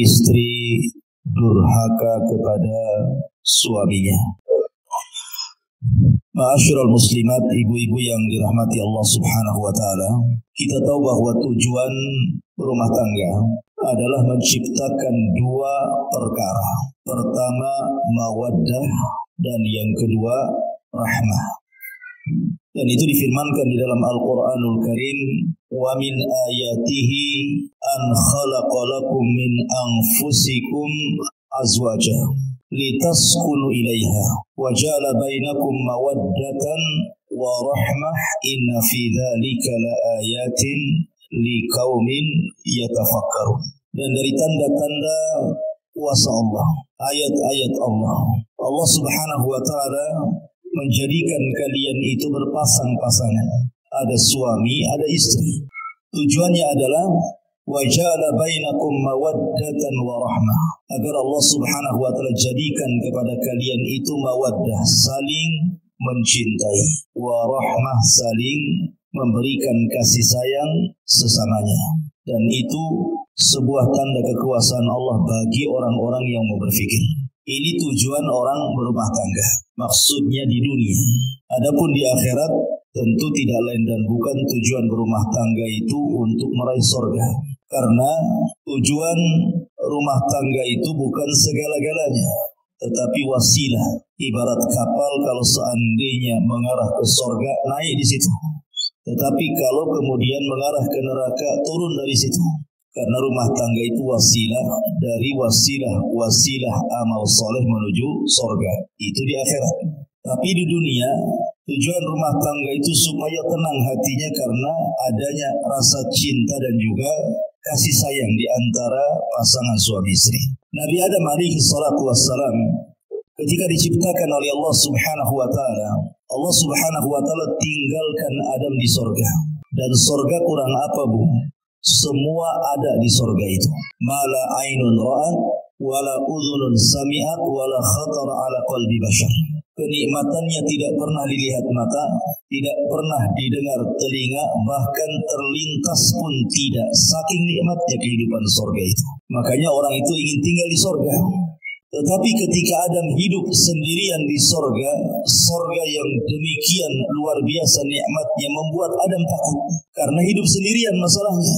istri durhaka kepada suaminya. Ma'asyiral muslimat, ibu-ibu yang dirahmati Allah Subhanahu wa taala, kita tahu bahwa tujuan rumah tangga adalah menciptakan dua perkara. Pertama, mawaddah, dan yang kedua, rahmah. Dan itu difirmankan di dalam Al-Quranul Karim, wa min ayatihi an khalaqa lakum min anfusikum azwaja litaskunu ilaiha wa ja'ala bainakum mawaddatan wa rahmah inna fi dzalika laayatin liqaumin yatafakkarun. Dan dari tanda-tanda kuasa Allah, ayat-ayat Allah, Allah Subhanahu wa taala menjadikan kalian itu berpasang-pasangan. Ada suami, ada istri. Tujuannya adalah waja'ala bainakum mawaddatan wa rahmah, agar Allah Subhanahu wa taala jadikan kepada kalian itu mawaddah, saling mencintai, wa rahmah, saling memberikan kasih sayang sesamanya. Dan itu sebuah tanda kekuasaan Allah bagi orang-orang yang mau berfikir. Ini tujuan orang berumah tangga, maksudnya di dunia. Adapun di akhirat tentu tidak lain dan bukan tujuan berumah tangga itu untuk meraih surga. Karena tujuan rumah tangga itu bukan segala-galanya, tetapi wasilah. Ibarat kapal, kalau seandainya mengarah ke surga, naik di situ. Tetapi kalau kemudian mengarah ke neraka, turun dari situ. Karena rumah tangga itu wasilah dari wasilah amal soleh menuju surga. Itu di akhirat. Tapi di dunia, tujuan rumah tangga itu supaya tenang hatinya karena adanya rasa cinta dan juga kasih sayang di antara pasangan suami istri. Nabi Adam alaihi salatu wassalam ketika diciptakan oleh Allah Subhanahu wa taala, Allah Subhanahu wa taala tinggalkan Adam di surga. Dan surga kurang apa, Bu? Semua ada di surga itu. Mala ainun ra'at wala udhunun sami'at wala khatara ala qalbi bashar. Kenikmatannya tidak pernah dilihat mata, tidak pernah didengar telinga, bahkan terlintas pun tidak. Saking nikmatnya kehidupan surga itu. Makanya orang itu ingin tinggal di surga. Tetapi ketika Adam hidup sendirian di surga, surga yang demikian luar biasa nikmatnya membuat Adam takut. Karena hidup sendirian masalahnya.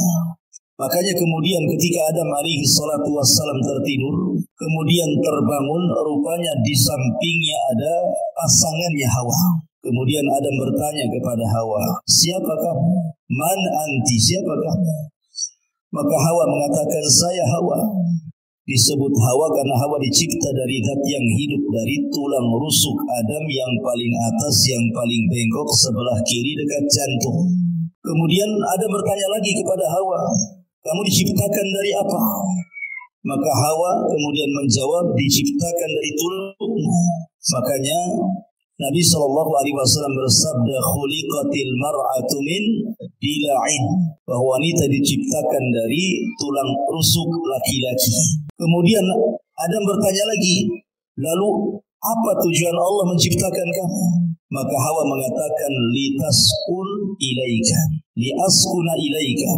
Makanya kemudian ketika Adam alaihi salatu wassalam tertidur, kemudian terbangun, rupanya di sampingnya ada pasangannya Hawa. Kemudian Adam bertanya kepada Hawa, siapa kamu? Man anti, siapa kamu? Maka Hawa mengatakan, saya Hawa. Disebut Hawa karena Hawa dicipta dari zat yang hidup, dari tulang rusuk Adam yang paling atas, yang paling bengkok sebelah kiri dekat jantung. Kemudian Adam bertanya lagi kepada Hawa, kamu diciptakan dari apa? Maka Hawa kemudian menjawab, diciptakan dari tulangmu. Makanya Nabi SAW bersabda, khuliqatil mar'atu min dila'in, bahwa wanita diciptakan dari tulang rusuk laki-laki. Kemudian Adam bertanya lagi, lalu apa tujuan Allah menciptakan kamu? Maka Hawa mengatakan, litaskun ilaika, liaskuna ilaika,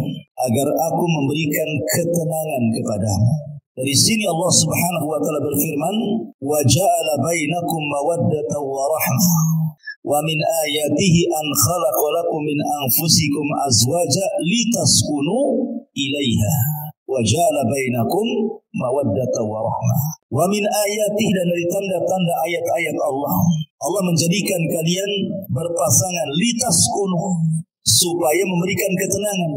agar aku memberikan ketenangan kepadamu. Dari sini Allah Subhanahu wa taala berfirman, wa ja'ala bainakum mawaddatan wa rahmah wa min ayatihi an khalaqa lakum min anfusikum azwaja litaskunu ilaiha wa ja'ala bainakum mawaddatan wa rahmah wa min ayatihi, dan dari tanda-tanda ayat-ayat Allah, Allah menjadikan kalian berpasangan litaskunu, supaya memberikan ketenangan.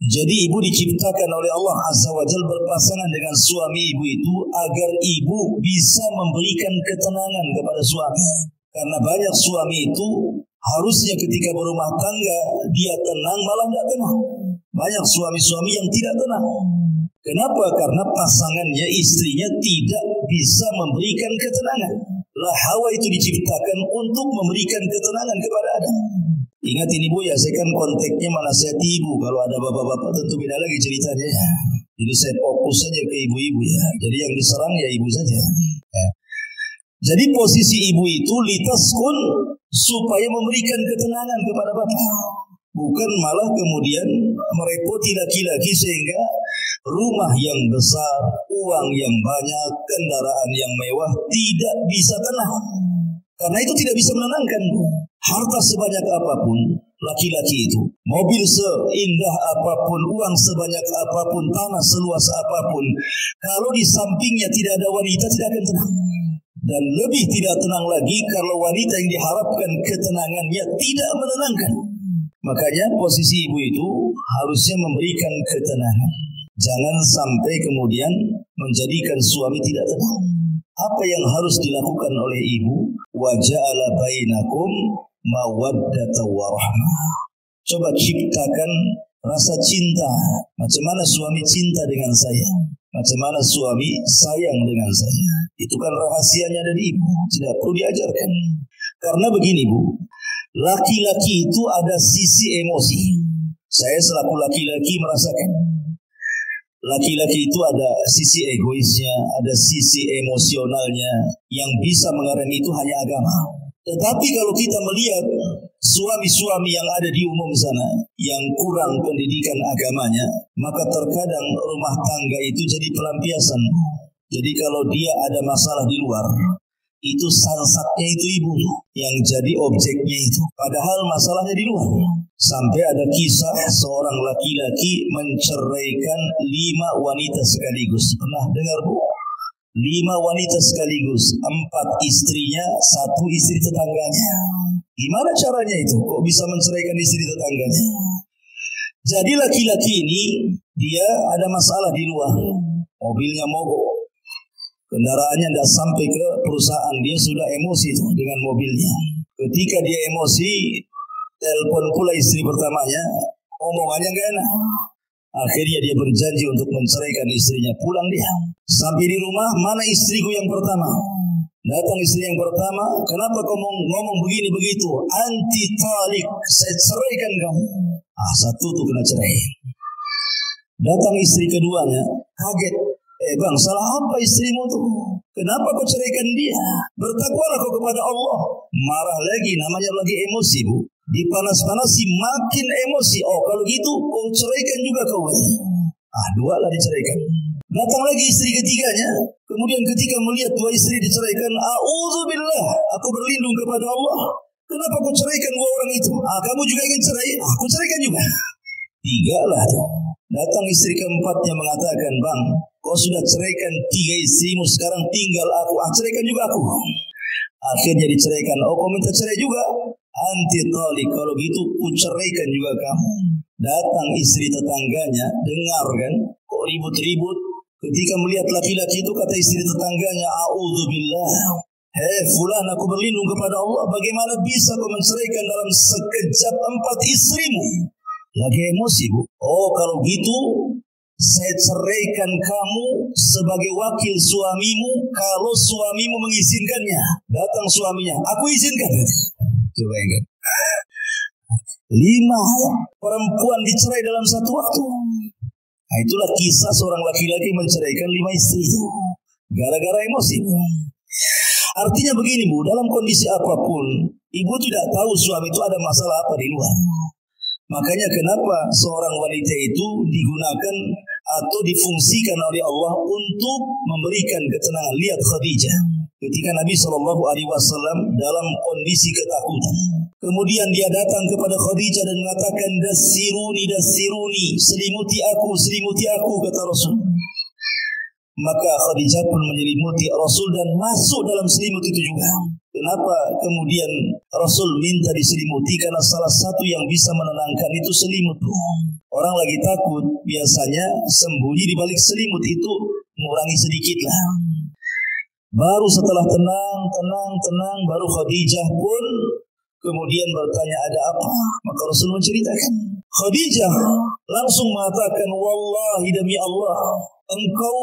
Jadi ibu diciptakan oleh Allah Azza wa Jalla berpasangan dengan suami ibu itu agar ibu bisa memberikan ketenangan kepada suami. Karena banyak suami itu harusnya ketika berumah tangga dia tenang, malah tidak tenang. Banyak suami-suami yang tidak tenang. Kenapa? Karena pasangannya, istrinya tidak bisa memberikan ketenangan. Lah Hawa itu diciptakan untuk memberikan ketenangan kepada Adam. Ingat ini Bu ya, saya kan konteksnya menasihati ibu. Kalau ada bapak-bapak tentu beda lagi ceritanya. Jadi saya fokus saja ke ibu-ibu ya. Jadi yang diserang ya ibu saja. Ya. Jadi posisi ibu itu litaskun, supaya memberikan ketenangan kepada bapak. Bukan malah kemudian merepoti laki-laki sehingga rumah yang besar, uang yang banyak, kendaraan yang mewah, tidak bisa tenang. Karena itu tidak bisa menenangkan. Harta sebanyak apapun, laki-laki itu, mobil seindah apapun, uang sebanyak apapun, tanah seluas apapun, kalau di sampingnya tidak ada wanita, tidak akan tenang. Dan lebih tidak tenang lagi kalau wanita yang diharapkan ketenangannya tidak menenangkan. Makanya posisi ibu itu harusnya memberikan ketenangan. Jangan sampai kemudian menjadikan suami tidak tenang. Apa yang harus dilakukan oleh ibu? Wa ja'ala bainakum mawaddata wa rahmah. Coba ciptakan rasa cinta. Macam mana suami cinta dengan saya? Macam mana suami sayang dengan saya? Itu kan rahasianya dari ibu. Tidak perlu diajarkan. Karena begini Bu, laki-laki itu ada sisi emosi. Saya selaku laki-laki merasakan. Laki-laki itu ada sisi egoisnya, ada sisi emosionalnya. Yang bisa mengerem itu hanya agama. Tetapi kalau kita melihat suami-suami yang ada di umum sana yang kurang pendidikan agamanya, maka terkadang rumah tangga itu jadi pelampiasan. Jadi kalau dia ada masalah di luar, itu sansatnya itu ibu yang jadi objeknya itu. Padahal masalahnya di luar. Sampai ada kisah seorang laki-laki menceraikan 5 wanita sekaligus. Pernah dengar Bu? 5 wanita sekaligus, 4 istrinya, 1 istri tetangganya. Gimana caranya itu? Kok bisa menceraikan istri tetangganya? Jadi laki-laki ini dia ada masalah di luar. Mobilnya mogok. Kendaraannya tidak sampai ke perusahaan. Dia sudah emosi dengan mobilnya. Ketika dia emosi, telepon pula istri pertamanya, omongannya gak enak. Akhirnya dia berjanji untuk menceraikan istrinya. Pulang dia. Sampai di rumah, mana istriku yang pertama? Datang istri yang pertama, kenapa kau ngomong begini begitu? Anti talik, saya ceraikan kamu. Satu tuh kena cerai. Datang istri keduanya, kaget. Bang, salah apa istrimu tuh? Kenapa kau ceraikan dia? Bertakwalah kau kepada Allah. Marah lagi, namanya lagi emosi Bu. Dipanas-panasi makin emosi. Oh kalau gitu kau ceraikan juga kau. 2 lah diceraikan. Datang lagi istri ketiganya. Kemudian ketika melihat 2 istri diceraikan, a'udzubillah, aku berlindung kepada Allah. Kenapa kau ceraikan 2 orang itu? Kamu juga ingin cerai? Aku ceraikan juga. 3 lah tuh. Datang istri keempatnya mengatakan, Bang, kau sudah ceraikan 3 istrimu, sekarang tinggal aku. Ceraikan juga aku. Akhirnya diceraikan. Oh kau minta cerai juga? Anti talik, kalau gitu ku ceraikan juga kamu. Datang istri tetangganya, dengar kan, kok ribut-ribut. Ketika melihat laki-laki itu, kata istri tetangganya, a'udzubillah, fulan, aku berlindung kepada Allah. Bagaimana bisa kau menceraikan dalam sekejap 4 istrimu? Lagi emosi Bu. Oh kalau gitu saya ceraikan kamu sebagai wakil suamimu kalau suamimu mengizinkannya. Datang suaminya, aku izinkan. Coba ingat. 5 perempuan dicerai dalam satu waktu. Itulah kisah seorang laki-laki menceraikan 5 istri. Gara-gara emosi. Artinya begini Bu, dalam kondisi apapun, ibu tidak tahu suami itu ada masalah apa di luar. Makanya kenapa seorang wanita itu digunakan atau difungsikan oleh Allah untuk memberikan ketenangan. Lihat Khadijah. Ketika Nabi SAW dalam kondisi ketakutan. Kemudian dia datang kepada Khadijah dan mengatakan, Dasiruni, selimuti aku, kata Rasul. Maka Khadijah pun menyelimuti Rasul dan masuk dalam selimut itu juga. Kenapa kemudian Rasul minta diselimuti? Karena salah satu yang bisa menenangkan itu selimut. Orang lagi takut, biasanya sembunyi di balik selimut itu mengurangi sedikit lah. Baru setelah tenang, baru Khadijah pun kemudian bertanya ada apa? Maka Rasul menceritakan. Khadijah langsung mengatakan, Wallahi demi Allah, engkau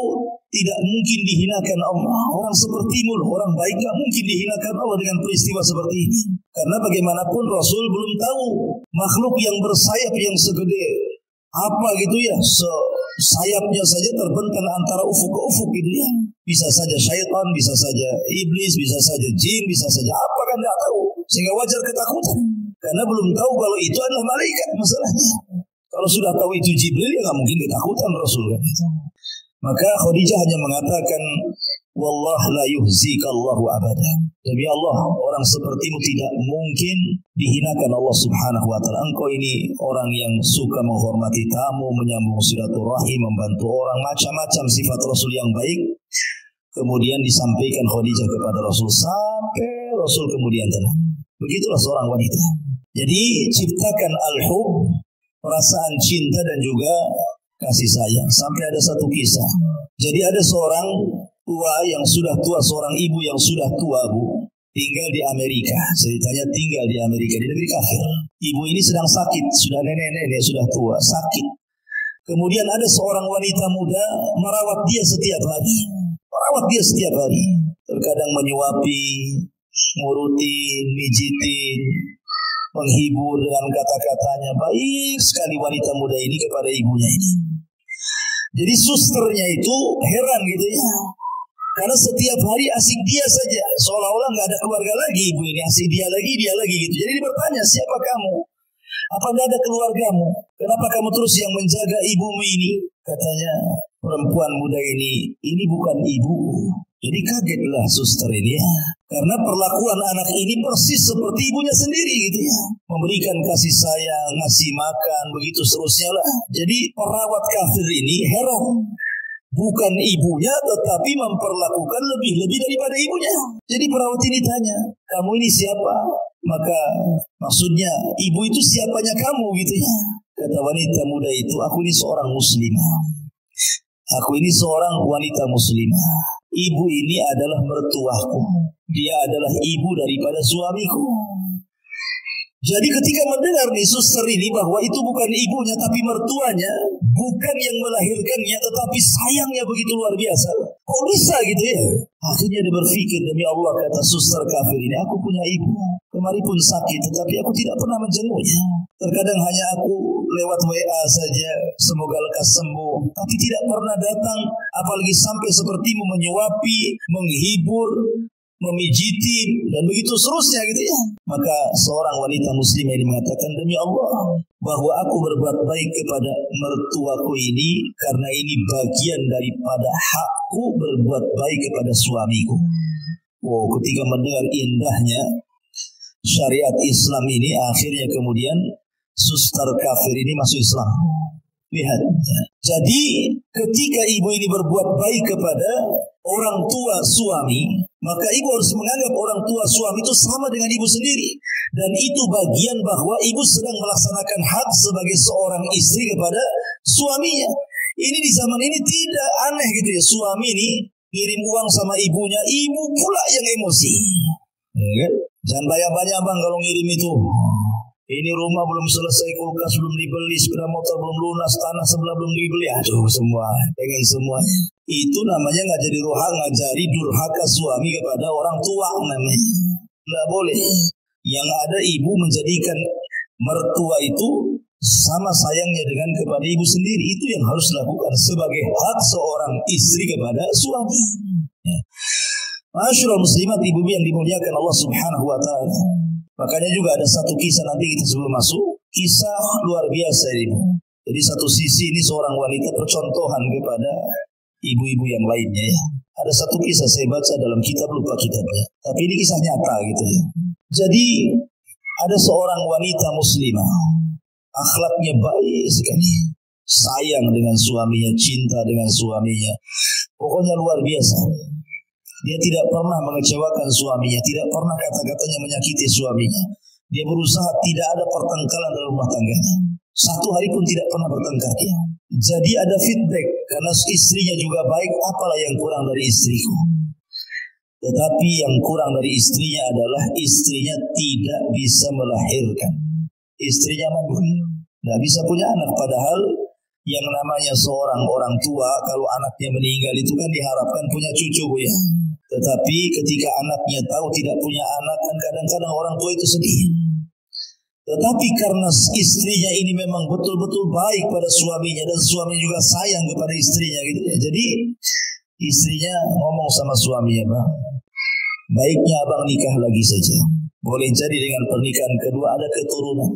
tidak mungkin dihinakan Allah. Orang sepertimu, orang baik gak mungkin dihinakan Allah dengan peristiwa seperti ini. Karena bagaimanapun Rasul belum tahu makhluk yang bersayap yang segede apa gitu ya, sayapnya saja terbentang antara ufuk ke ufuk gitu ya. Bisa saja syaitan, bisa saja iblis, bisa saja jin, bisa saja apa kan tidak tahu. Sehingga wajar ketakutan. Karena belum tahu kalau itu adalah malaikat masalahnya. Kalau sudah tahu itu Jibril, ya nggak mungkin ketakutan Rasul kan itu. Maka Khadijah hanya mengatakan, wallah la yuhzika Allahu abada. Demi Allah, orang sepertimu tidak mungkin dihinakan Allah Subhanahu wa taala. Engkau ini orang yang suka menghormati tamu, menyambung silaturahim, membantu orang, macam-macam sifat Rasul yang baik. Kemudian disampaikan Khadijah kepada Rasul sampai Rasul kemudian tenang. Begitulah seorang wanita. Jadi ciptakan al-hub, perasaan cinta dan juga kasih sayang. Sampai ada satu kisah. Jadi ada seorang tua yang sudah tua, seorang ibu yang sudah tua, Bu, tinggal di Amerika. Ceritanya tinggal di Amerika, di negeri kafir. Ibu ini sedang sakit, sudah nenek-nenek, sudah tua, sakit. Kemudian ada seorang wanita muda merawat dia setiap hari. Merawat dia setiap hari. Terkadang menyuapi, ngurutin, mijitin, menghibur dengan kata-katanya. Baik sekali wanita muda ini kepada ibunya ini. Jadi susternya itu heran gitu ya. Karena setiap hari asik dia saja. Seolah-olah nggak ada keluarga lagi ibu ini. Asik dia lagi gitu. Jadi dia bertanya, siapa kamu? Apa nggak ada keluargamu? Kenapa kamu terus yang menjaga ibumu ini? Katanya, perempuan muda ini bukan ibu. Jadi kagetlah suster ini ya. Karena perlakuan anak ini persis seperti ibunya sendiri gitu ya. Memberikan kasih sayang, ngasih makan, begitu seterusnya lah. Jadi perawat kafir ini heran. Bukan ibunya tetapi memperlakukan lebih daripada ibunya. Jadi perawat ini tanya, kamu ini siapa? Maka maksudnya ibu itu siapanya kamu gitu ya. Kata wanita muda itu, aku ini seorang muslimah. Aku ini seorang wanita muslimah. Ibu ini adalah mertuaku. Dia adalah ibu daripada suamiku. Jadi ketika mendengar nih suster ini bahwa itu bukan ibunya tapi mertuanya, bukan yang melahirkannya tetapi sayangnya begitu luar biasa. Kok bisa gitu ya? Akhirnya dia berpikir, demi Allah, kata suster kafir ini, aku punya ibu. Kemarin pun sakit tetapi aku tidak pernah menjenguknya. Terkadang hanya aku lewat WA saja, semoga lekas sembuh. Tapi tidak pernah datang, apalagi sampai sepertimu menyuapi, menghibur, memijiti dan begitu seterusnya gitu ya. Maka seorang wanita muslimah ini mengatakan, demi Allah, bahwa aku berbuat baik kepada mertuaku ini karena ini bagian daripada hakku berbuat baik kepada suamiku. Wow, ketika mendengar indahnya syariat Islam ini, akhirnya kemudian suster kafir ini masuk Islam. Lihat. Jadi ketika ibu ini berbuat baik kepada orang tua suami, maka ibu harus menganggap orang tua suami itu sama dengan ibu sendiri. Dan itu bagian bahwa ibu sedang melaksanakan hak sebagai seorang istri kepada suaminya. Ini di zaman ini tidak aneh gitu ya. Suami ini kirim uang sama ibunya, ibu pula yang emosi. Ya kan? Jangan banyak-banyak bang kalau ngirim itu. Ini rumah belum selesai, kulkas belum dibeli, sepeda motor belum lunas, tanah sebelah belum dibeli. Aduh semua, pengen semuanya. Itu namanya ngajari durhaka suami kepada orang tua namanya. Nggak boleh. Yang ada ibu menjadikan mertua itu sama sayangnya dengan kepada ibu sendiri. Itu yang harus dilakukan sebagai hak seorang istri kepada suami. Ya. Masyaallah muslimat, ibu yang dimuliakan Allah Subhanahu wa taala. Makanya juga ada satu kisah nanti kita sebelum masuk, kisah luar biasa ini. Jadi satu sisi ini seorang wanita percontohan kepada ibu-ibu yang lainnya ya. Ada satu kisah saya baca dalam kitab, lupa kitabnya. Tapi ini kisah nyata gitu ya. Jadi ada seorang wanita muslimah, akhlaknya baik sekali, sayang dengan suaminya, cinta dengan suaminya. Pokoknya luar biasa. Dia tidak pernah mengecewakan suaminya, tidak pernah kata-katanya menyakiti suaminya. Dia berusaha tidak ada pertengkaran dalam rumah tangganya. Satu hari pun tidak pernah bertengkar dia. Jadi ada feedback, karena istrinya juga baik, apalah yang kurang dari istriku. Tetapi yang kurang dari istrinya adalah istrinya tidak bisa melahirkan. Istrinya mandul, tidak bisa punya anak. Padahal yang namanya seorang orang tua, kalau anaknya meninggal itu kan diharapkan punya cucu, Bu ya. Tetapi ketika anaknya tahu tidak punya anak, kan kadang-kadang orang tua itu sedih. Tetapi karena istrinya ini memang betul-betul baik pada suaminya, dan suami juga sayang kepada istrinya gitu ya. Jadi istrinya ngomong sama suaminya, Bang, baiknya abang nikah lagi saja. Boleh jadi dengan pernikahan kedua ada keturunan.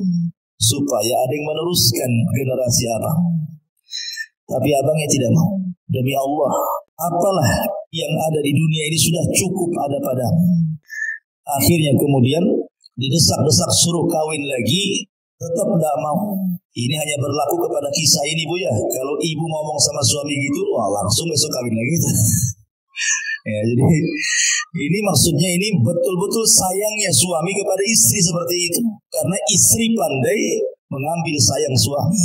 supaya ada yang meneruskan generasi abang. Tapi abangnya tidak mau. Demi Allah, apalah yang ada di dunia ini sudah cukup ada padamu. Akhirnya kemudian didesak-desak suruh kawin lagi, tetap tidak mau. Ini hanya berlaku kepada kisah ini, Bu ya. Kalau ibu ngomong sama suami gitu, wah langsung besok kawin lagi. Ya, jadi ini maksudnya ini betul-betul sayangnya suami kepada istri seperti itu. Karena istri pandai mengambil sayang suami.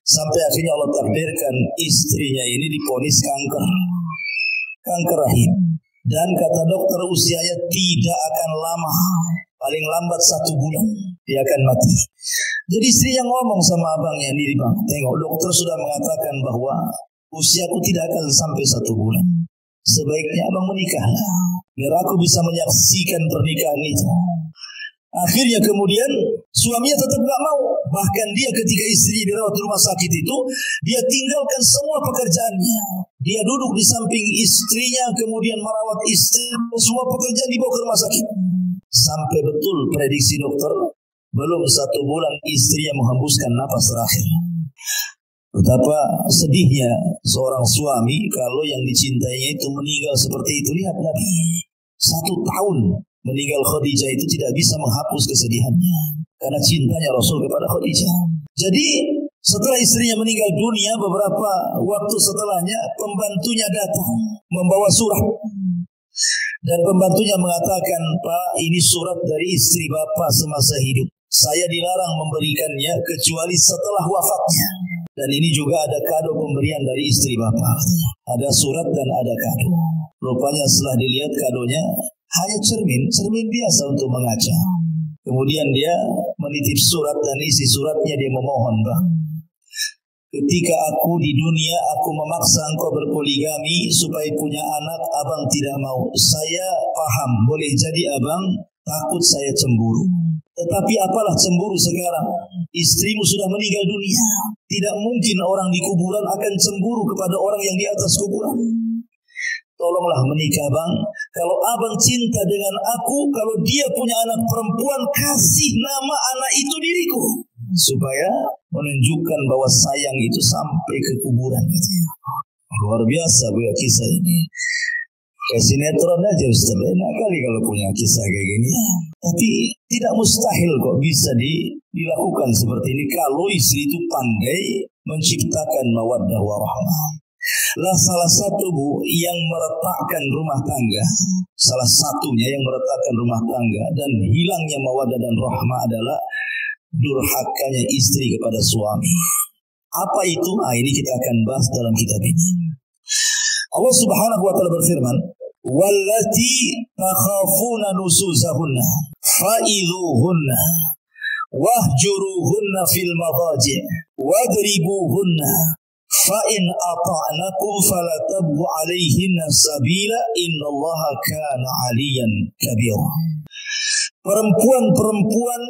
Sampai akhirnya Allah takdirkan istrinya ini divonis kanker rahim. Dan kata dokter usianya tidak akan lama. Paling lambat 1 bulan dia akan mati. Jadi istri yang ngomong sama abangnya, nih bang, tengok dokter sudah mengatakan bahwa usiaku tidak akan sampai 1 bulan. Sebaiknya abang menikahlah, biar aku bisa menyaksikan pernikahan itu. Akhirnya kemudian suaminya tetap gak mau. Bahkan dia ketika istri dirawat di rumah sakit itu, dia tinggalkan semua pekerjaannya. Dia duduk di samping istrinya, kemudian merawat istri, semua pekerjaan dibawa ke rumah sakit. Sampai betul prediksi dokter, belum 1 bulan istrinya menghembuskan napas terakhir. Betapa sedihnya seorang suami kalau yang dicintainya itu meninggal seperti itu. Lihat Nabi, 1 tahun meninggal Khadijah itu tidak bisa menghapus kesedihannya. Karena cintanya Rasul kepada Khadijah. Jadi setelah istrinya meninggal dunia, beberapa waktu setelahnya pembantunya datang membawa surat. Dan pembantunya mengatakan, Pak, ini surat dari istri Bapak semasa hidup. Saya dilarang memberikannya kecuali setelah wafatnya. Dan ini juga ada kado pemberian dari istri Bapak. Ada surat dan ada kado. Rupanya setelah dilihat kadonya, hanya cermin biasa untuk mengaca. Kemudian dia menitip surat dan isi suratnya dia memohon, Bang. Ketika aku di dunia, aku memaksa engkau berpoligami supaya punya anak, abang tidak mau. Saya paham, boleh jadi abang takut saya cemburu. Tetapi apalah cemburu sekarang? Istrimu sudah meninggal dunia. Tidak mungkin orang di kuburan akan cemburu kepada orang yang di atas kuburan. Tolonglah menikah bang. Kalau abang cinta dengan aku, kalau dia punya anak perempuan, kasih nama anak itu diriku. Supaya menunjukkan bahwa sayang itu sampai ke kuburan. Luar biasa Bu ya kisah ini. Kayak sinetron aja Ustaz. Enak kali kalau punya kisah kayak gini. Tapi tidak mustahil kok bisa dilakukan seperti ini kalau istri itu pandai menciptakan mawaddah warahmah. Lah salah satu Bu yang meretakkan rumah tangga, salah satunya yang meretakkan rumah tangga dan hilangnya mawaddah dan rahmah adalah durhakanya istri kepada suami. Apa itu? Ini kita akan bahas dalam kitab ini. Allah Subhanahu wa taala berfirman, "Wallati takhafuna nusuzahunna fa'idhuhunna wahjuruhunna fil madaji' wadribuhunna fa in ata'nakum fala tabghu 'alayhinna sabila innallaha kana 'aliyan kabira." Perempuan-perempuan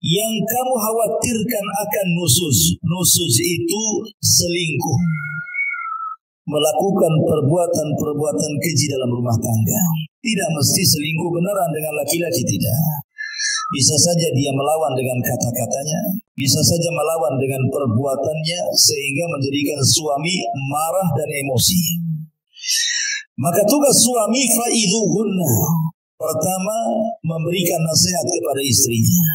yang kamu khawatirkan akan nusuz. Nusuz itu selingkuh. Melakukan perbuatan-perbuatan keji dalam rumah tangga. Tidak mesti selingkuh beneran dengan laki-laki, tidak. Bisa saja dia melawan dengan kata-katanya. Bisa saja melawan dengan perbuatannya sehingga menjadikan suami marah dan emosi. Maka tugas suami fa'idhuhunna. Pertama, memberikan nasihat kepada istrinya.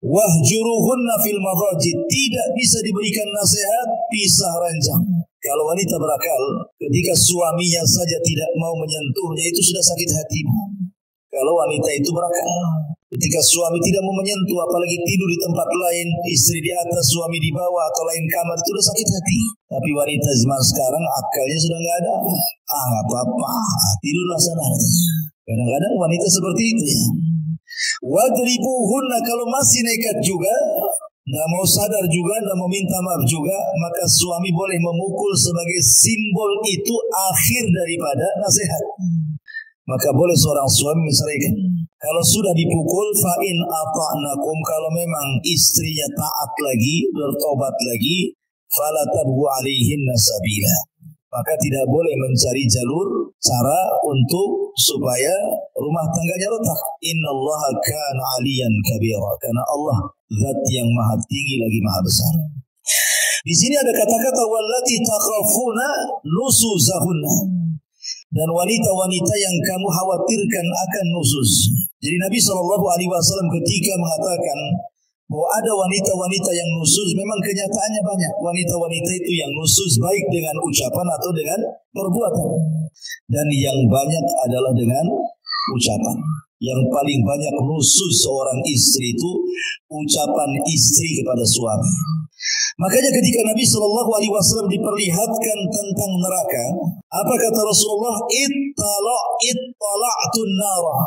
Wahjuruhunna fil madaji. Tidak bisa diberikan nasihat, pisah ranjang. Kalau wanita berakal, ketika suaminya saja tidak mau menyentuhnya, itu sudah sakit hati. Kalau wanita itu berakal, ketika suami tidak mau menyentuh, apalagi tidur di tempat lain, istri di atas, suami di bawah atau lain kamar, itu sudah sakit hati. Tapi wanita zaman sekarang akalnya sudah nggak ada. Nggak apa-apa, tidurlah sana. Kadang-kadang wanita seperti itu. Wadribuhunna, kalau masih nekat juga, nggak mau sadar juga, nggak mau minta maaf juga, maka suami boleh memukul sebagai simbol itu akhir daripada nasihat. Maka boleh seorang suami menceraikan. Kalau sudah dipukul, fa'in ata'nakum, kalau memang istrinya taat lagi, bertobat lagi, fala tabghu 'alaihinna sabila. Maka tidak boleh mencari jalur cara untuk supaya rumah tangganya retak. Innallaha kana 'aliyan kabira. Karena Allah zat yang maha tinggi lagi maha besar. Di sini ada kata-kata wallati takhafuna nusuzahunna, dan wanita-wanita yang kamu khawatirkan akan nusus. Jadi Nabi SAW ketika mengatakan bahwa ada wanita-wanita yang nusus, memang kenyataannya banyak. Wanita-wanita itu yang nusus baik dengan ucapan atau dengan perbuatan. Dan yang banyak adalah dengan ucapan. Yang paling banyak nusus seorang istri itu ucapan istri kepada suami. Makanya ketika Nabi SAW diperlihatkan tentang neraka, apa kata Rasulullah? Ittala'tun nara.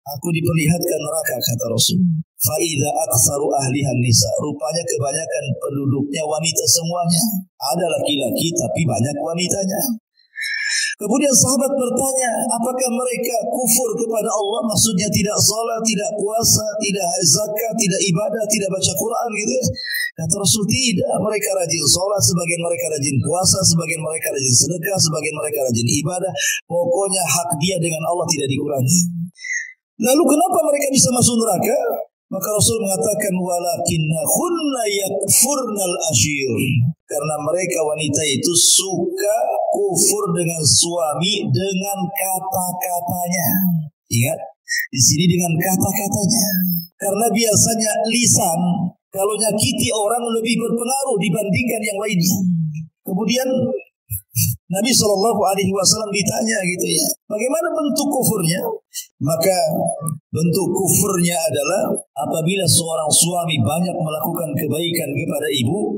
Aku diperlihatkan neraka, kata Rasul. Fa'idha aktsaru ahlihan nisa. Rupanya kebanyakan penduduknya wanita semuanya. Ada laki-laki tapi banyak wanitanya. Kemudian sahabat bertanya, apakah mereka kufur kepada Allah? Maksudnya tidak salat, tidak puasa, tidak zakat, tidak ibadah, tidak baca Quran gitu ya. Kata Rasul, tidak. Mereka rajin salat, sebagian mereka rajin puasa, sebagian mereka rajin sedekah, sebagian mereka rajin ibadah. Pokoknya hak dia dengan Allah tidak dikurangi. Lalu kenapa mereka bisa masuk neraka? Maka Rasul mengatakan walakinnahunna yakfurnal ashir. Karena mereka wanita itu suka kufur dengan suami dengan kata-katanya. Ingat, di sini dengan kata-katanya. Karena biasanya lisan kalau nyakiti orang lebih berpengaruh dibandingkan yang lainnya. Kemudian Nabi SAW ditanya gitu ya, bagaimana bentuk kufurnya? Maka bentuk kufurnya adalah apabila seorang suami banyak melakukan kebaikan kepada ibu,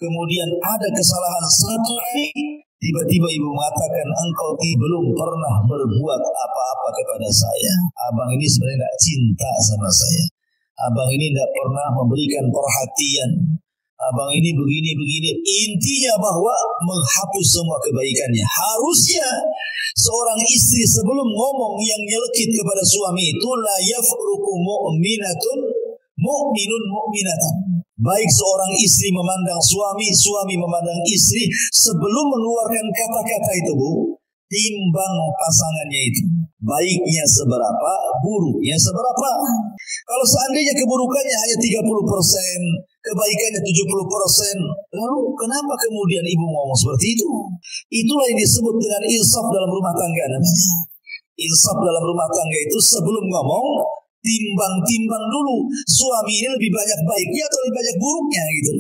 kemudian ada kesalahan satu hari, tiba-tiba ibu mengatakan, engkau belum pernah berbuat apa-apa kepada saya. Abang ini sebenarnya tidak cinta sama saya. Abang ini tidak pernah memberikan perhatian. Abang ini begini-begini. Intinya bahwa menghapus semua kebaikannya. Harusnya seorang istri sebelum ngomong yang nyelekit kepada suami itu la yafruqu mu'minatun mu'minun mu'minatan. Baik seorang istri memandang suami, suami memandang istri, sebelum mengeluarkan kata-kata itu, Bu, timbang pasangannya itu. Baiknya seberapa, buruknya seberapa. Kalau seandainya keburukannya hanya 30%, kebaikannya 70%, lalu kenapa kemudian ibu ngomong seperti itu? Itulah yang disebut dengan insaf dalam rumah tangga namanya. Insaf dalam rumah tangga itu sebelum ngomong, timbang-timbang dulu. Suami ini lebih banyak baiknya atau lebih banyak buruknya gitu.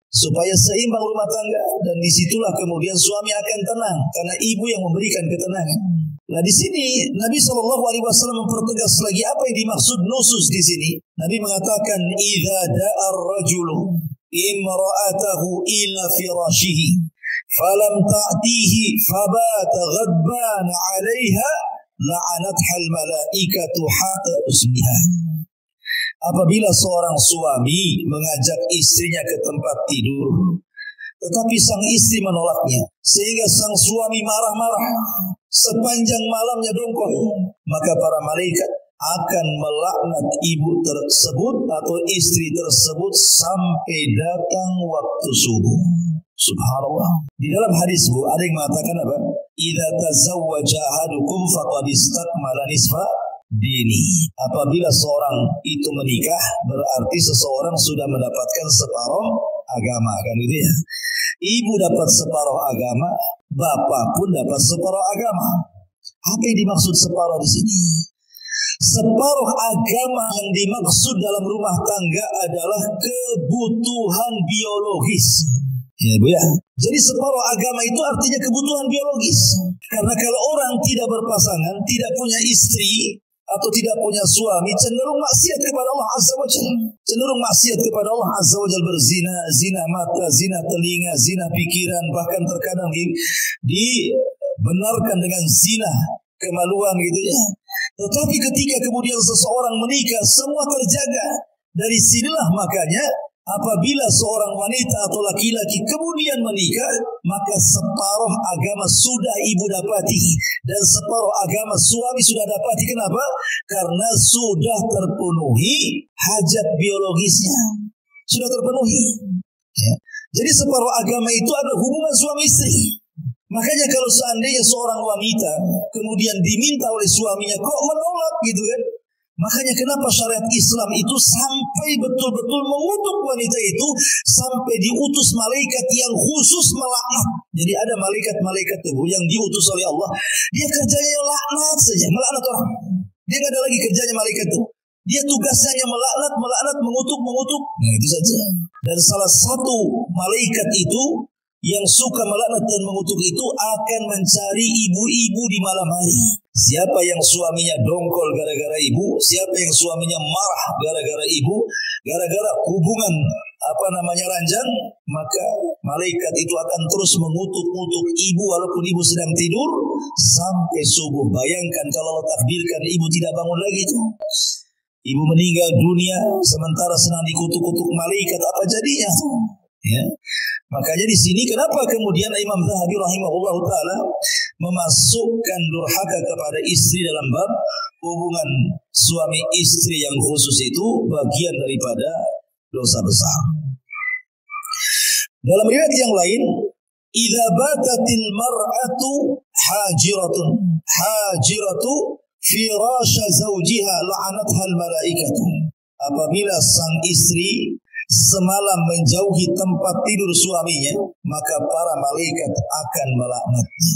Supaya seimbang rumah tangga. Dan disitulah kemudian suami akan tenang. Karena ibu yang memberikan ketenangan. Nah di sini Nabi SAW mempertegas lagi apa yang dimaksud nusus di sini. Nabi mengatakan, "Idza da'ar rajulu imra'atahu ila firashihi, falam ta'tihi, fabata ghadban 'alaiha, la'anathal malaikatu hatta usmiha." Apabila seorang suami mengajak istrinya ke tempat tidur, tetapi sang istri menolaknya, sehingga sang suami marah-marah sepanjang malamnya dongkol, maka para malaikat akan melaknat ibu tersebut atau istri tersebut sampai datang waktu subuh. Subhanallah. Di dalam hadis, Bu, ada yang mengatakan apa? Idza tazawwaja ahadukum faqad istakmala nisfa dini. Apabila seorang itu menikah, berarti seseorang sudah mendapatkan separuh agama, kan gitu ya. Ibu dapat separuh agama, bapak pun dapat separuh agama. Apa yang dimaksud separuh di sini? Separuh agama yang dimaksud dalam rumah tangga adalah kebutuhan biologis. Ya Bu ya. Jadi separuh agama itu artinya kebutuhan biologis. Karena kalau orang tidak berpasangan, tidak punya istri atau tidak punya suami, cenderung maksiat kepada Allah Azza wa Jalla. Cenderung maksiat kepada Allah Azza wa Jalla, berzina, zina mata, zina telinga, zina pikiran, bahkan terkadang dibenarkan dengan zina kemaluan gitu ya. Tetapi ketika kemudian seseorang menikah, semua terjaga. Dari sinilah makanya apabila seorang wanita atau laki-laki kemudian menikah, maka separuh agama sudah ibu dapati dan separuh agama suami sudah dapati. Kenapa? Karena sudah terpenuhi hajat biologisnya, sudah terpenuhi. Ya. Jadi separuh agama itu ada hubungan suami istri. Makanya kalau seandainya seorang wanita kemudian diminta oleh suaminya kok menolak gitu kan, Makanya kenapa syariat Islam itu sampai betul-betul mengutuk wanita itu, sampai diutus malaikat yang khusus melaknat. Jadi ada malaikat-malaikat itu yang diutus oleh Allah, dia kerjanya laknat saja, melaknat orang. Dia nggak ada lagi kerjanya malaikat itu. Dia tugasnya hanya melaknat, mengutuk. Nah itu saja. Dan salah satu malaikat itu yang suka melaknat dan mengutuk itu akan mencari ibu-ibu di malam hari. Siapa yang suaminya dongkol gara-gara ibu, siapa yang suaminya marah gara-gara ibu, gara-gara hubungan ranjang, maka malaikat itu akan terus mengutuk ibu walaupun ibu sedang tidur sampai subuh. Bayangkan kalau Allah takdirkan ibu tidak bangun lagi itu. Ibu meninggal dunia sementara sedang dikutuk-kutuk malaikat, apa jadinya? Ya. Makanya di sini kenapa kemudian Imam Zahabi rahimahullahu taala memasukkan durhaka kepada istri dalam bab hubungan suami istri yang khusus itu bagian daripada dosa besar. Dalam riwayat yang lain, idza batatil mar'atu hajiratu firasha zawjiha la'anatha al-malaikatu. Apabila sang istri semalam menjauhi tempat tidur suaminya, maka para malaikat akan melaknatnya.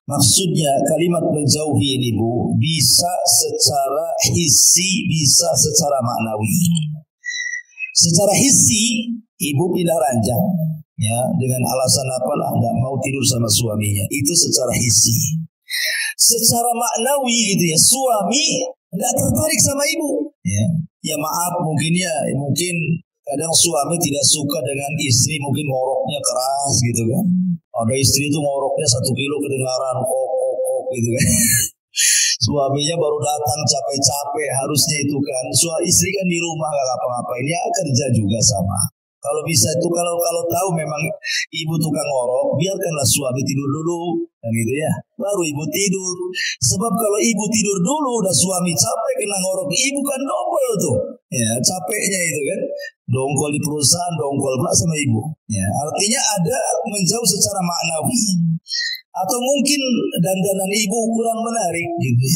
Maksudnya kalimat menjauhi ini Bu, bisa secara hissi, bisa secara maknawi. Secara hissi, ibu pindah ranjang, ya, dengan alasan apalah, tidak mau tidur sama suaminya. Itu secara hissi. Secara maknawi gitu ya, suami tidak tertarik sama ibu. Ya maaf, mungkin kadang suami tidak suka dengan istri, mungkin ngoroknya keras gitu kan. Ada istri itu ngoroknya 1 kilo kedengaran, kok gitu kan. Suaminya baru datang capek-capek, harusnya itu kan. Istri kan di rumah gak ngapa-ngapain, ya kerja juga sama. Kalau bisa itu kalau tahu memang ibu tukang ngorok, biarkanlah suami tidur dulu, kan gitu ya. Baru ibu tidur. Sebab kalau ibu tidur dulu, udah suami capek kena ngorok, ibu kan double tuh. Ya, capeknya itu kan. Dongkol di perusahaan, dongkol pula sama ibu. Ya, artinya ada menjauh secara maknawi. Atau mungkin dandanan ibu kurang menarik gitu.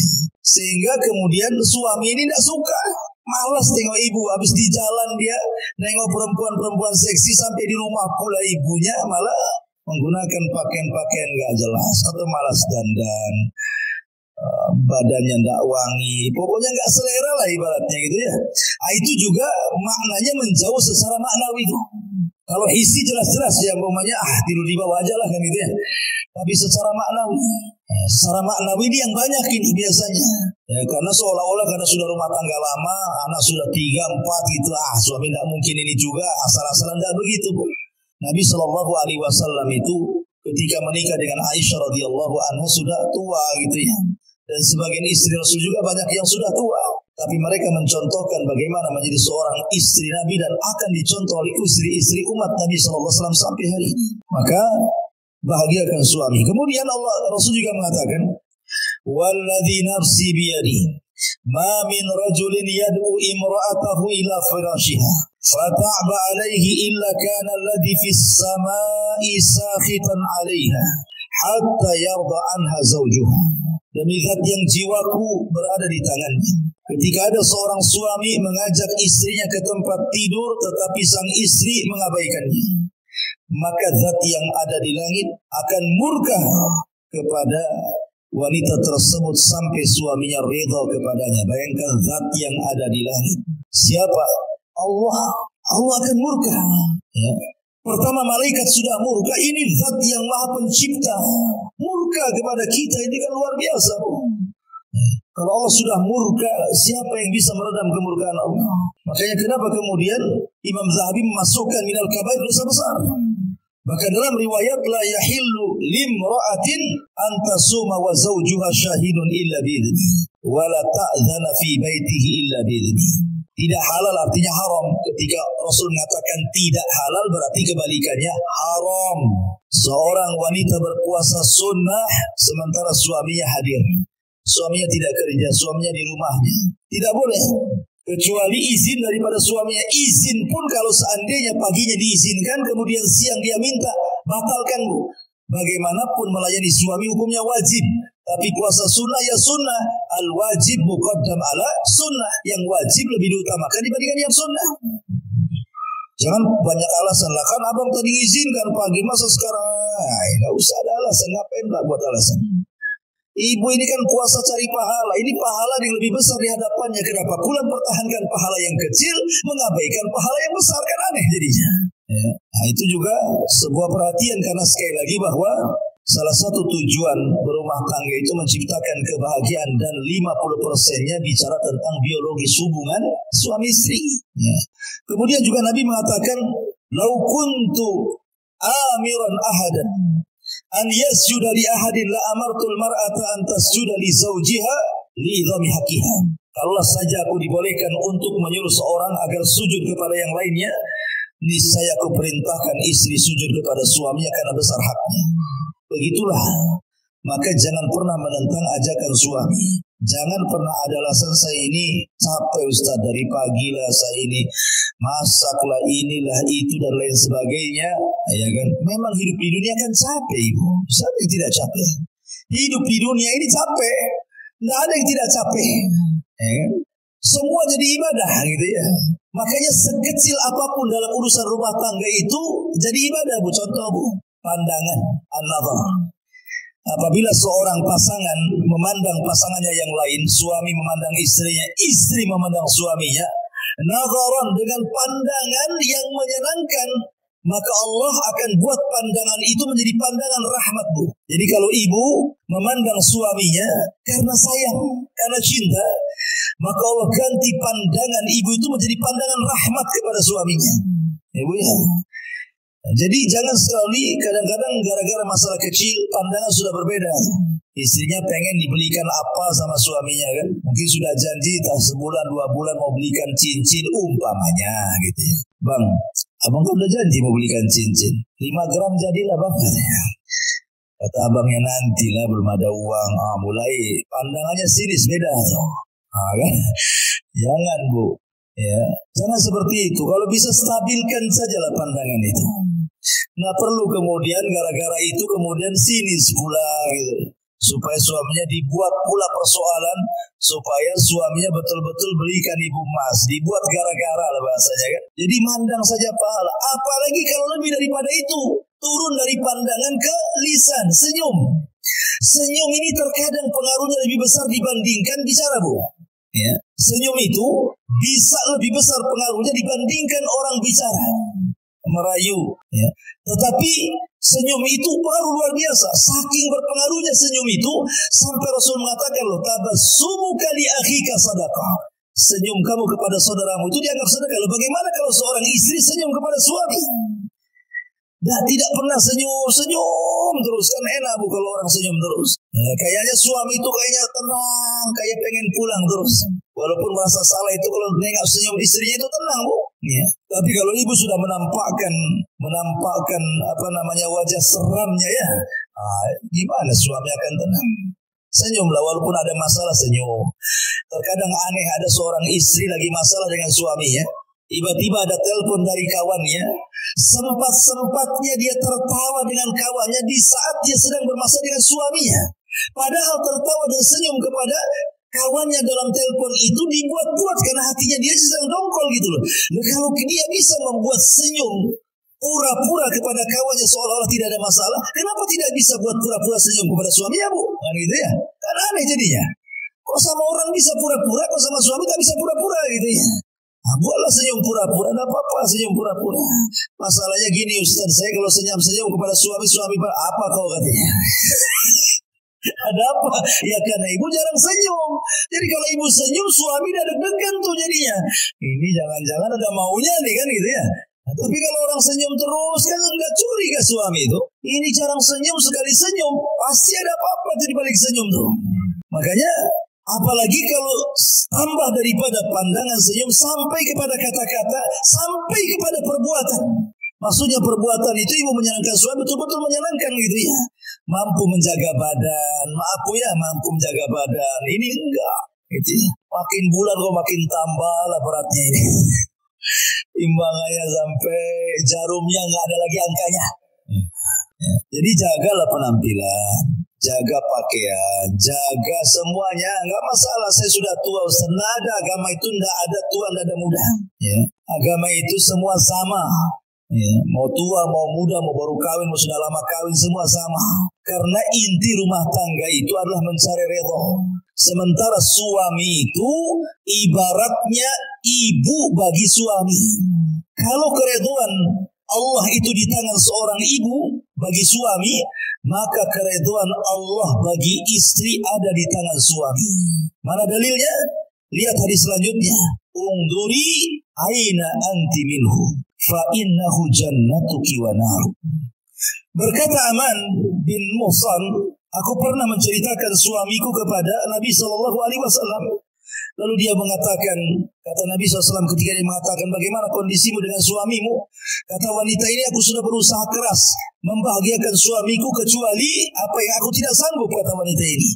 Sehingga kemudian suami ini tidak suka. Malas tengok ibu, habis di jalan dia nengok perempuan-perempuan seksi, sampai di rumah pula ibunya malah menggunakan pakaian-pakaian gak jelas atau malas dandan, badannya tidak wangi, pokoknya gak selera lah ibaratnya gitu ya. Itu juga maknanya menjauh secara maknawi itu. Kalau isi jelas-jelas ya umpamanya tidur di bawah aja lah kan gitu ya. Tapi secara maknawi ini yang banyak ini biasanya. Ya, karena seolah-olah karena sudah rumah tangga lama, anak sudah 3, 4 gitu, suami tidak mungkin ini juga, asal-asalan tidak begitu. Nabi SAW itu ketika menikah dengan Aisyah radhiyallahu anha sudah tua gitu ya. Dan sebagian istri Rasul juga banyak yang sudah tua. Tapi mereka mencontohkan bagaimana menjadi seorang istri Nabi dan akan dicontoh oleh istri-istri umat Nabi SAW sampai hari ini. Maka bahagiakan suami. Kemudian Rasul juga mengatakan, "Walladzi nafsi biyadi, ma min rajulin yad'u imra'atahu ila firashiha, fata'ba 'alaihi illa kana alladhi fis sama'i sakhitan 'alaiha, hatta yarda anha zawjuha." Demi zat yang jiwaku berada di tangannya, ketika ada seorang suami mengajak istrinya ke tempat tidur tetapi sang istri mengabaikannya, maka zat yang ada di langit akan murka kepada wanita tersebut sampai suaminya ridha kepadanya. Bayangkan zat yang ada di langit. Siapa? Allah. Allah akan murka. Ya. Pertama malaikat sudah murka, ini zat yang maha pencipta murka kepada kita, ini kan luar biasa. Kalau Allah sudah murka, siapa yang bisa meredam kemurkaan Allah? Makanya kenapa kemudian Imam Zahabi memasukkan minal kabair, dosa besar. Bahkan dalam riwayat, la yahillu limra'atin an tasuma wa zawjuha syahidun illa bi'idni wa la ta'dhana fi baitihi illa bi'idni. Tidak halal artinya haram. Ketika Rasul mengatakan tidak halal, berarti kebalikannya haram. Seorang wanita berpuasa sunnah sementara suaminya hadir. Suaminya tidak kerja, suaminya di rumahnya. Tidak boleh. Kecuali izin daripada suaminya. Izin pun kalau seandainya paginya diizinkan, kemudian siang dia minta, batalkan Bu. Bagaimanapun melayani suami hukumnya wajib. Tapi puasa sunnah ya sunnah. Al-wajib muqaddam ala sunnah. Yang wajib lebih diutamakan dibandingkan yang sunnah. Jangan banyak alasan lah. Kan abang tadi izinkan pagi, masa sekarang? Nggak usah ada alasan. Ngapain tak buat alasan? Ibu ini kan puasa cari pahala. Ini pahala yang lebih besar di hadapannya. Kenapa pula mempertahankan pahala yang kecil, mengabaikan pahala yang besar? Kan aneh jadinya. Ya. Nah, itu juga sebuah perhatian, karena sekali lagi bahwa salah satu tujuan berumah tangga itu menciptakan kebahagiaan, dan 50%-nya bicara tentang biologis hubungan suami istri. Ya. Kemudian juga Nabi mengatakan, "Lau kuntu amiran ahadan an yasjuda li ahadin la amartul mar'ata an tasjuda li zawjiha li idhami haqqiha." Kalaulah saja aku dibolehkan untuk menyuruh seorang agar sujud kepada yang lainnya, niscaya aku perintahkan istri sujud kepada suaminya karena besar haknya. Begitulah. Maka jangan pernah menentang ajakan suami. Jangan pernah ada alasan, saya ini capek Ustaz, dari pagi lah saya ini masaklah, inilah itu dan lain sebagainya. Ya kan? Memang hidup di dunia kan capek, Ibu. Siapa yang tidak capek? Hidup di dunia ini capek. Nggak ada yang tidak capek. Ya kan? Semua jadi ibadah gitu ya. Makanya sekecil apapun dalam urusan rumah tangga itu jadi ibadah, Bu. Contoh, Bu, pandangan, an-nazar. Apabila seorang pasangan memandang pasangannya yang lain, suami memandang istrinya, istri memandang suaminya, nazaran, dengan pandangan yang menyenangkan, maka Allah akan buat pandangan itu menjadi pandangan rahmat, Bu. Jadi kalau ibu memandang suaminya karena sayang, karena cinta, maka Allah ganti pandangan ibu itu menjadi pandangan rahmat kepada suaminya. Ya, Bu ya. Jadi jangan sekali, kadang-kadang gara-gara masalah kecil pandangan sudah berbeda. Istrinya pengen dibelikan apa sama suaminya kan, mungkin sudah janji tak sebulan 2 bulan mau belikan cincin umpamanya gitu ya. Bang, abang kan udah janji mau belikan cincin 5 gram jadilah bang. Kata abangnya, nantilah, belum ada uang. Mulai pandangannya sinis, beda tuh. Kan? Jangan, Bu. Ya, jangan seperti itu. Kalau bisa stabilkan sajalah pandangan itu. Nggak perlu kemudian gara-gara itu kemudian sinis pula gitu. Supaya suaminya dibuat pula persoalan, supaya suaminya betul-betul belikan ibu emas. Dibuat gara-gara lah bahasanya kan. Jadi mandang saja pahala. Apalagi kalau lebih daripada itu, turun dari pandangan ke lisan, senyum. Senyum ini terkadang pengaruhnya lebih besar dibandingkan bicara, Bu. Ya, senyum itu bisa lebih besar pengaruhnya dibandingkan orang bicara, merayu. Ya. Tetapi senyum itu pengaruh luar biasa. Saking berpengaruhnya senyum itu sampai Rasul mengatakan, loh, tabassumuka li akhika sadaqah. Senyum kamu kepada saudaramu itu dianggap sedekah. Loh, bagaimana kalau seorang istri senyum kepada suami? Nah, tidak pernah senyum terus, kan enak, Bu, kalau orang senyum terus. Ya, kayaknya suami itu kayaknya tenang, kayak pengen pulang terus. Walaupun merasa salah itu, kalau nengok senyum istrinya itu tenang, Bu. Ya. Tapi kalau ibu sudah menampakkan wajah seramnya ya, gimana suami akan tenang? Senyumlah, walaupun ada masalah senyum. Terkadang aneh, ada seorang istri lagi masalah dengan suaminya. Tiba-tiba ada telepon dari kawannya. Sempat-sempatnya dia tertawa dengan kawannya di saat dia sedang bermasalah dengan suaminya. Padahal tertawa dan senyum kepada kawannya dalam telepon itu dibuat-buat karena hatinya dia sedang dongkol gitu loh. Nah, kalau dia bisa membuat senyum pura-pura kepada kawannya seolah-olah tidak ada masalah, kenapa tidak bisa buat pura-pura senyum kepada suaminya, Bu? Kan gitu ya. Kan aneh jadinya. Kok sama orang bisa pura-pura, kok sama suami tak bisa pura-pura gitu ya. Buatlah senyum pura-pura, tidak apa-apa senyum pura-pura. Masalahnya gini, Ustaz, saya kalau senyum-senyum kepada suami apa kau katanya? Ada apa? Ya karena ibu jarang senyum. Jadi kalau ibu senyum, suami ada deg-degan tuh jadinya. Ini jangan-jangan ada maunya nih kan gitu ya. Tapi kalau orang senyum terus kan nggak curiga suami itu. Ini jarang senyum, sekali senyum pasti ada apa-apa tuh di balik senyum tuh. Makanya apalagi kalau tambah daripada pandangan senyum sampai kepada kata-kata, sampai kepada perbuatan. Maksudnya perbuatan itu ibu menyenangkan suami, betul-betul menyenangkan gitu ya. Mampu menjaga badan, mampu menjaga badan. Ini enggak gitu ya. Makin bulan kok makin tambah lah beratnya ini. Timbangannya sampai jarumnya nggak ada lagi angkanya. Ya. Jadi jagalah penampilan. jaga pakaian, jaga semuanya, nggak masalah. Saya sudah tua, Ustaz. Nggak ada agama itu, nggak ada tua, nggak ada muda. Ya. Agama itu semua sama. Ya. Mau tua, mau muda, mau baru kawin, mau sudah lama kawin, semua sama. Karena inti rumah tangga itu adalah mencari redha. Sementara suami itu ibaratnya ibu bagi suami. Kalau keridhaan Allah itu di tangan seorang ibu bagi suami, maka keridhaan Allah bagi istri ada di tangan suami. Mana dalilnya? Lihat hadis selanjutnya. Unduri aina anti minhu fa innahu jannatuki wa naru. Berkata Aman bin Muhsan, aku pernah menceritakan suamiku kepada Nabi SAW. Lalu dia mengatakan, kata Nabi SAW ketika dia mengatakan, bagaimana kondisimu dengan suamimu? Kata wanita ini, aku sudah berusaha keras membahagiakan suamiku kecuali apa yang aku tidak sanggup, kata wanita ini.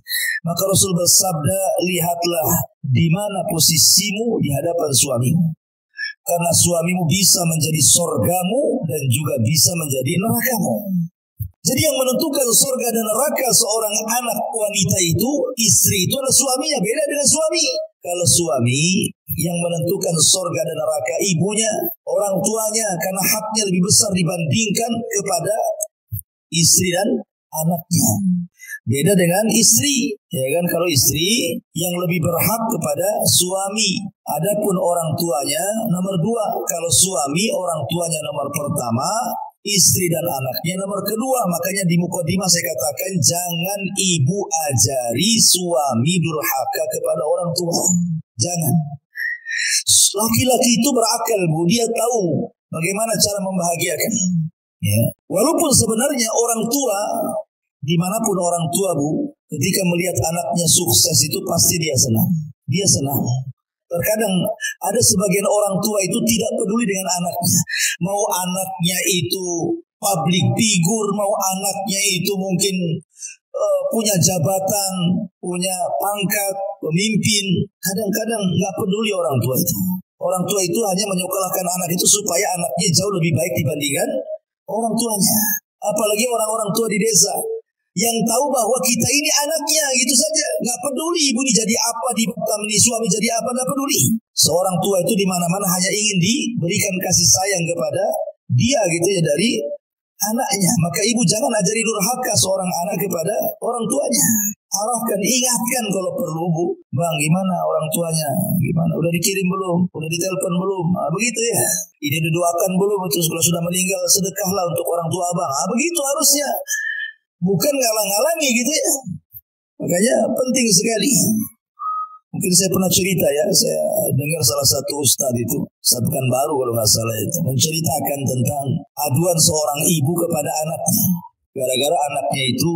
Maka Rasul bersabda, lihatlah di mana posisimu di hadapan suamimu. Karena suamimu bisa menjadi surgamu dan juga bisa menjadi nerakamu. Jadi yang menentukan surga dan neraka seorang anak wanita itu, istri itu adalah suaminya, beda dengan suami. Kalau suami yang menentukan surga dan neraka ibunya, orang tuanya, karena haknya lebih besar dibandingkan kepada istri dan anaknya. Beda dengan istri, ya kan? Kalau istri yang lebih berhak kepada suami. Adapun orang tuanya nomor 2. Kalau suami orang tuanya nomor pertama, istri dan anaknya nomor kedua. Makanya di mukadimah saya katakan jangan ibu ajari suami durhaka kepada orang tua. Jangan. Laki-laki itu berakal, Bu. Dia tahu bagaimana cara membahagiakan. Ya. Walaupun sebenarnya orang tua, dimanapun orang tua, Bu, ketika melihat anaknya sukses itu pasti dia senang. Dia senang. Terkadang ada sebagian orang tua itu tidak peduli dengan anaknya. Mau anaknya itu public figure, mau anaknya itu mungkin punya jabatan, punya pangkat, pemimpin. Kadang-kadang nggak peduli orang tua itu. Orang tua itu hanya menyekolahkan anak itu supaya anaknya jauh lebih baik dibandingkan orang tuanya. Apalagi orang-orang tua di desa yang tahu bahwa kita ini anaknya, gitu saja, nggak peduli ibu ini jadi apa, ini suami jadi apa, nggak peduli. Seorang tua itu di mana-mana hanya ingin diberikan kasih sayang kepada dia, gitu ya, dari anaknya. Maka ibu jangan ajari durhaka seorang anak kepada orang tuanya. Arahkan, ingatkan kalau perlu, Bu. Bang, gimana orang tuanya? Gimana? Udah dikirim belum? Udah ditelepon belum? Begitu ya. Ini didoakan belum? Terus kalau sudah meninggal sedekahlah untuk orang tua abang. Begitu harusnya. Bukan ngalang-ngalangi gitu ya. Makanya penting sekali. Mungkin saya pernah cerita ya, saya dengar salah satu ustadz itu, Ustadz Pekanbaru kalau nggak salah itu, menceritakan tentang aduan seorang ibu kepada anaknya. Gara-gara anaknya itu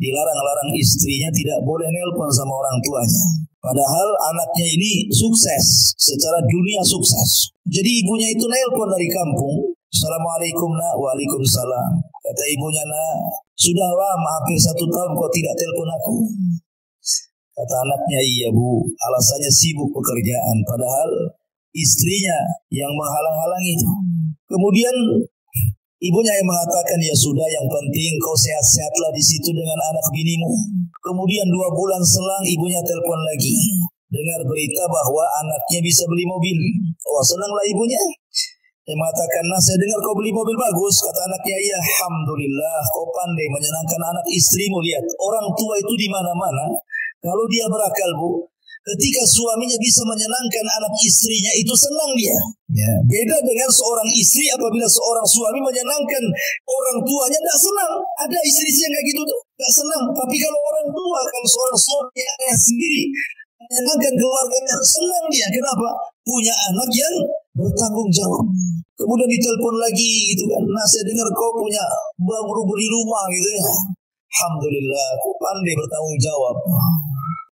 dilarang-larang istrinya tidak boleh nelpon sama orang tuanya. Padahal anaknya ini sukses, secara dunia sukses. Jadi ibunya itu nelpon dari kampung, Assalamualaikum nak, waalaikumsalam. Kata ibunya, nak, sudah lama hampir 1 tahun kau tidak telepon aku. Kata anaknya, iya Bu, alasannya sibuk pekerjaan. Padahal istrinya yang menghalang-halangi itu. Kemudian ibunya yang mengatakan, ya sudah, yang penting kau sehat-sehatlah di situ dengan anak binimu. Kemudian 2 bulan selang ibunya telepon lagi. Dengar berita bahwa anaknya bisa beli mobil. Oh, senanglah ibunya. Dia mengatakan, nah saya dengar kau beli mobil bagus. Kata anaknya, iya, alhamdulillah, kau pandai menyenangkan anak istrimu. Lihat, orang tua itu di mana-mana. Kalau dia berakal, Bu, ketika suaminya bisa menyenangkan anak istrinya, itu senang dia. Ya. Beda dengan seorang istri apabila seorang suami menyenangkan orang tuanya, tidak senang. Ada istri-istri yang kayak gitu tuh, tidak senang. Tapi kalau orang tua, kalau seorang suami sendiri menyenangkan keluarganya, senang dia. Kenapa? Punya anak yang bertanggung jawab. Kemudian ditelepon lagi gitu kan. Nah saya dengar kau punya baru beli rumah gitu ya. Alhamdulillah, aku pandai bertanggung jawab.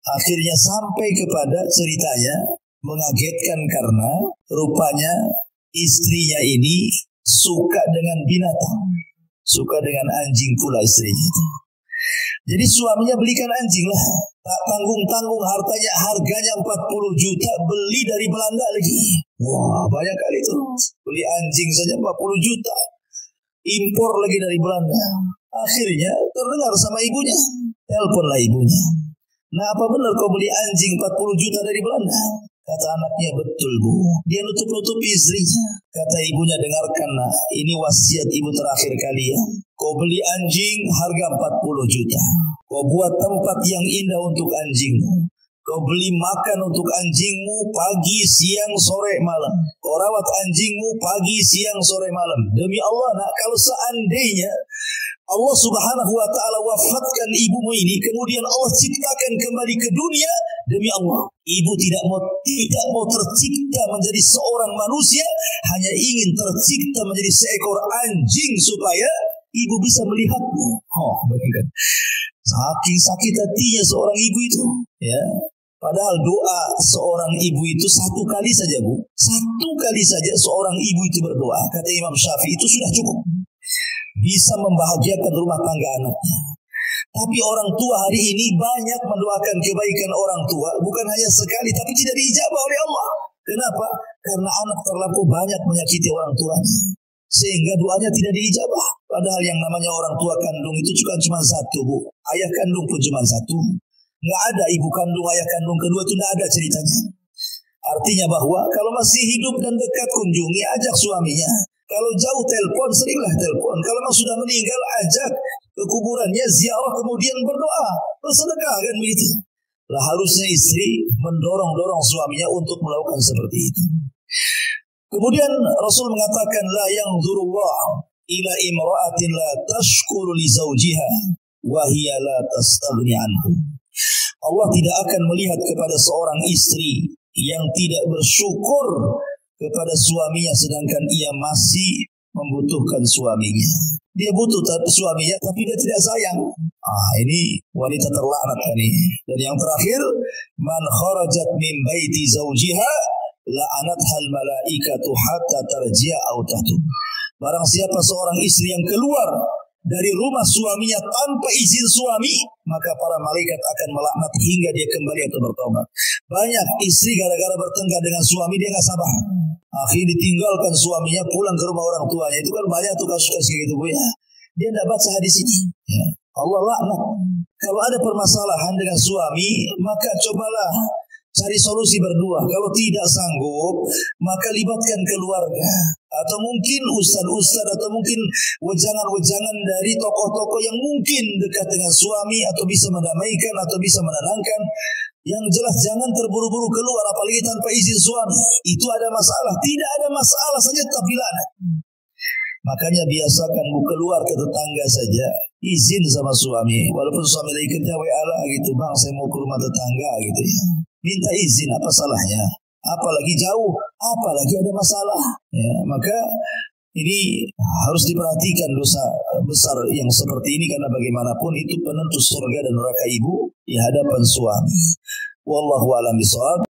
Akhirnya sampai kepada ceritanya mengagetkan karena rupanya istrinya ini suka dengan binatang. Suka dengan anjing pula istrinya itu. Jadi suaminya belikan anjing lah. Tak tanggung-tanggung harganya 40 juta, beli dari Belanda lagi. Wah, banyak kali itu. Beli anjing saja 40 juta. Impor lagi dari Belanda. Akhirnya terdengar sama ibunya. Teleponlah ibunya. Nah, apa benar kau beli anjing 40 juta dari Belanda? Kata anaknya, betul bu. Dia nutup-nutupi istrinya. Kata ibunya, dengarkan nak, ini wasiat ibu terakhir kali ya. Kau beli anjing harga 40 juta. Kau buat tempat yang indah untuk anjingmu. Kau beli makan untuk anjingmu pagi, siang, sore, malam. Kau rawat anjingmu pagi, siang, sore, malam. Demi Allah nak, kalau seandainya Allah subhanahu wa ta'ala wafatkan ibumu ini, kemudian Allah ciptakan kembali ke dunia, demi Allah, ibu tidak mau tercipta menjadi seorang manusia, hanya ingin tercipta menjadi seekor anjing supaya ibu bisa melihatmu. Oh, bayangkan. Saking sakit hatinya seorang ibu itu, ya. Padahal doa seorang ibu itu satu kali saja, bu. Satu kali saja seorang ibu itu berdoa, kata Imam Syafi'i, itu sudah cukup. Bisa membahagiakan rumah tangga anaknya. Tapi orang tua hari ini banyak mendoakan kebaikan orang tua, bukan hanya sekali, tapi tidak diijabah oleh Allah. Kenapa? Karena anak terlampau banyak menyakiti orang tuanya, sehingga doanya tidak diijabah. Padahal yang namanya orang tua kandung itu cuma satu, bu. Ayah kandung pun cuma satu. Nggak ada ibu kandung, ayah kandung kedua, itu nggak ada ceritanya. Artinya bahwa kalau masih hidup dan dekat, kunjungi, ajak suaminya. Kalau jauh telepon, seringlah telepon. Kalau memang sudah meninggal, ajak ke kuburannya, ziarah, kemudian berdoa, bersedekah, kan begitu. Lah harusnya istri mendorong suaminya untuk melakukan seperti itu. Kemudian Rasul mengatakan, la yanzurullah ila imra'atin la tashkuru li zawjiha wa hiya la tastaghni anhu. Allah tidak akan melihat kepada seorang istri yang tidak bersyukur kepada suaminya sedangkan ia masih membutuhkan suaminya. Dia butuh suaminya tapi dia tidak sayang. Ini wanita terlaknat ini. Dan yang terakhir, man kharajat min baiti zawjiha la'anathal malaikatu hatta tarji'a aw tahtub. Barang siapa seorang istri yang keluar dari rumah suaminya tanpa izin suami, maka para malaikat akan melaknat hingga dia kembali atau bertobat. Banyak istri gara-gara bertengkar dengan suami dia nggak sabar, akhirnya ditinggalkan suaminya pulang ke rumah orang tuanya. Itu kan banyak tuh kasus-kasus kayak gitu, bu ya. Dia tidak baca hadis ini, ya. Allah laknat. Kalau ada permasalahan dengan suami, maka cobalah cari solusi berdua. Kalau tidak sanggup, maka libatkan keluarga. Atau mungkin ustaz-ustaz, atau mungkin wejangan-wejangan dari tokoh-tokoh yang mungkin dekat dengan suami, atau bisa mendamaikan, atau bisa menenangkan. Yang jelas jangan terburu-buru keluar, apalagi tanpa izin suami. Itu ada masalah. Tidak ada masalah saja tapi laknat. Makanya biasakan keluar ke tetangga saja, izin sama suami. Walaupun suami lagi kerja WA lah gitu, bang saya mau ke rumah tetangga gitu ya. Minta izin, apa salahnya? Apalagi jauh, apalagi ada masalah. Ya, maka ini harus diperhatikan dosa besar yang seperti ini, karena bagaimanapun itu penentu surga dan neraka ibu di hadapan suami. Wallahu a'lam bishawab.